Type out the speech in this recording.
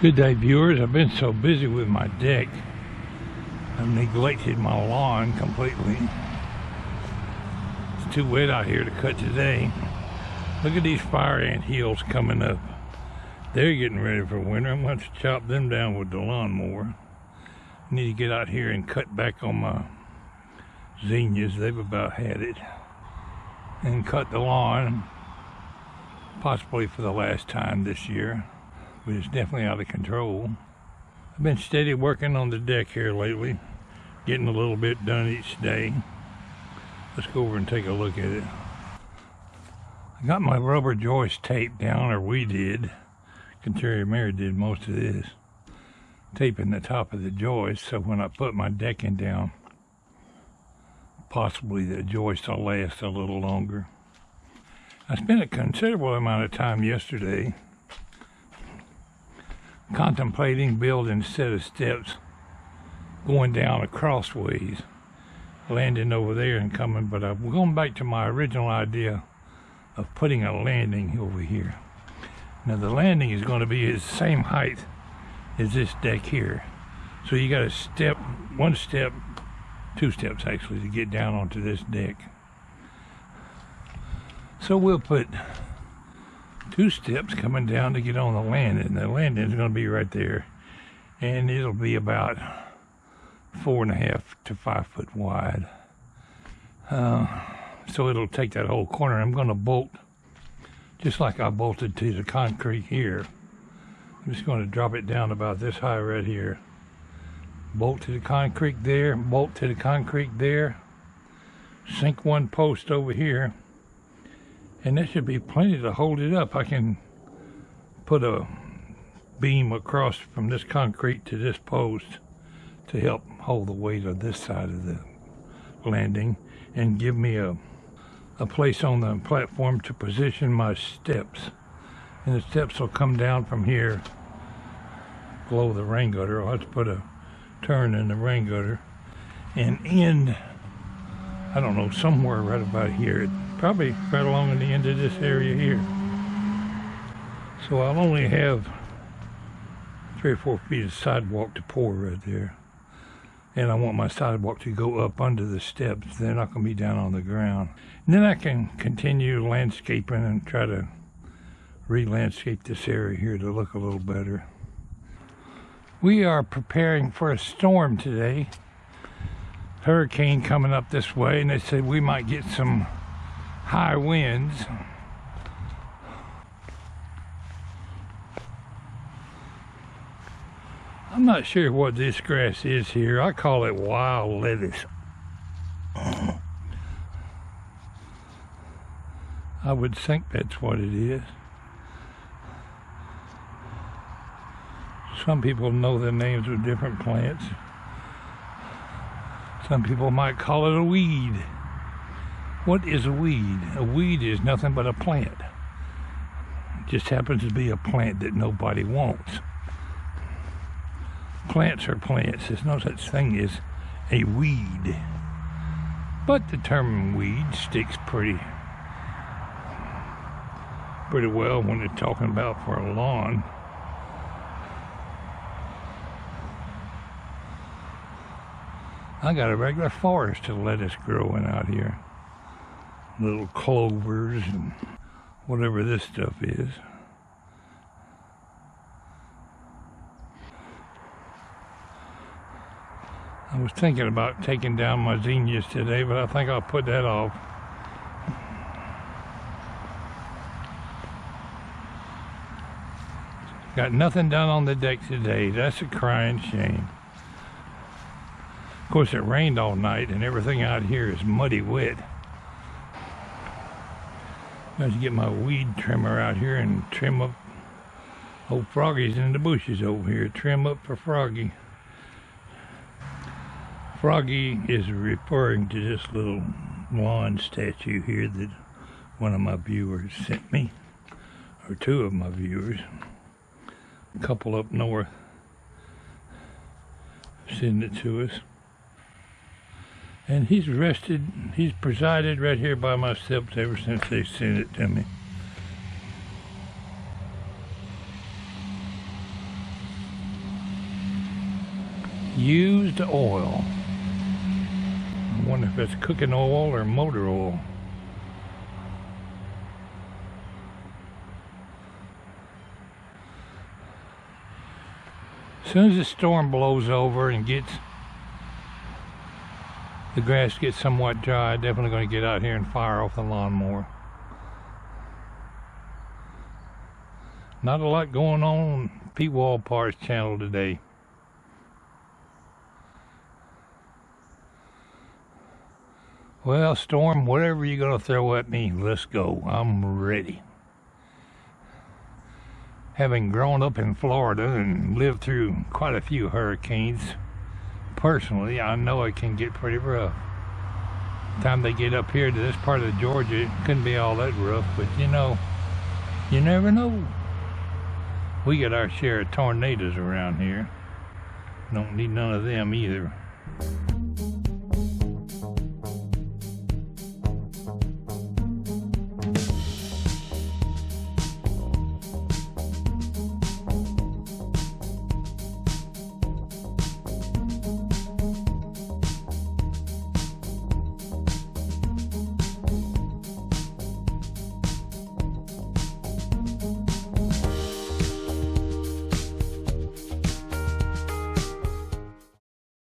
Good day, viewers. I've been so busy with my deck, I've neglected my lawn completely. It's too wet out here to cut today. Look at these fire ant hills coming up. They're getting ready for winter. I'm going to chop them down with the lawnmower. I need to get out here and cut back on my zinnias. They've about had it. And cut the lawn, possibly for the last time this year. But it's definitely out of control. I've been steady working on the deck here lately, getting a little bit done each day. Let's go over and take a look at it. I got my rubber joist taped down, or we did. Contrary Mary did most of this. Taping the top of the joist, so when I put my decking down, possibly the joist will last a little longer. I spent a considerable amount of time yesterday contemplating building a set of steps going down a crossways, landing over there and coming, but I'm going back to my original idea of putting a landing over here. Now the landing is going to be the same height as this deck here, so you got a step, one step, two steps actually, to get down onto this deck. So we'll put two steps coming down to get on the landing. The landing is going to be right there, and it'll be about 4.5 to 5 foot wide. So it'll take that whole corner. I'm going to bolt just like I bolted to the concrete here. I'm just going to drop it down about this high right here. Bolt to the concrete there, bolt to the concrete there, sink one post over here, and that should be plenty to hold it up. I can put a beam across from this concrete to this post to help hold the weight of this side of the landing and give me a place on the platform to position my steps. And the steps will come down from here below the rain gutter. I'll have to put a turn in the rain gutter and end, I don't know, somewhere right about here. Probably right along in the end of this area here. So I'll only have 3 or 4 feet of sidewalk to pour right there. And I want my sidewalk to go up under the steps. They're not going to be down on the ground. And then I can continue landscaping and try to re-landscape this area here to look a little better. We are preparing for a storm today. Hurricane coming up this way, and they said we might get some high winds. I'm not sure what this grass is here. I call it wild lettuce. I would think that's what it is. Some people know the names of different plants. Some people might call it a weed. What is a weed? A weed is nothing but a plant. It just happens to be a plant that nobody wants. Plants are plants. There's no such thing as a weed. But the term weed sticks pretty well when they're talking about for a lawn. I got a regular forest of lettuce growing out here. Little clovers and whatever this stuff is. I was thinking about taking down my zinnias today, but I think I'll put that off. Got nothing done on the deck today. That's a crying shame. Of course, it rained all night and everything out here is muddy wet. I have to get my weed trimmer out here and trim up old Froggy's in the bushes over here. Trim up for Froggy. Froggy is referring to this little lawn statue here that one of my viewers sent me, or 2 of my viewers. A couple up north sent it to us. And he's presided right here by my steps ever since they sent it to me. Used oil. I wonder if it's cooking oil or motor oil. As soon as the storm blows over and the grass gets somewhat dry, I'm definitely going to get out here and fire off the lawnmower. Not a lot going on Pwalpar's channel today. Well, storm, whatever you're going to throw at me, let's go. I'm ready. Having grown up in Florida and lived through quite a few hurricanes, personally, I know it can get pretty rough. The time they get up here to this part of Georgia, it couldn't be all that rough, but you know, you never know. We get our share of tornadoes around here. Don't need none of them either.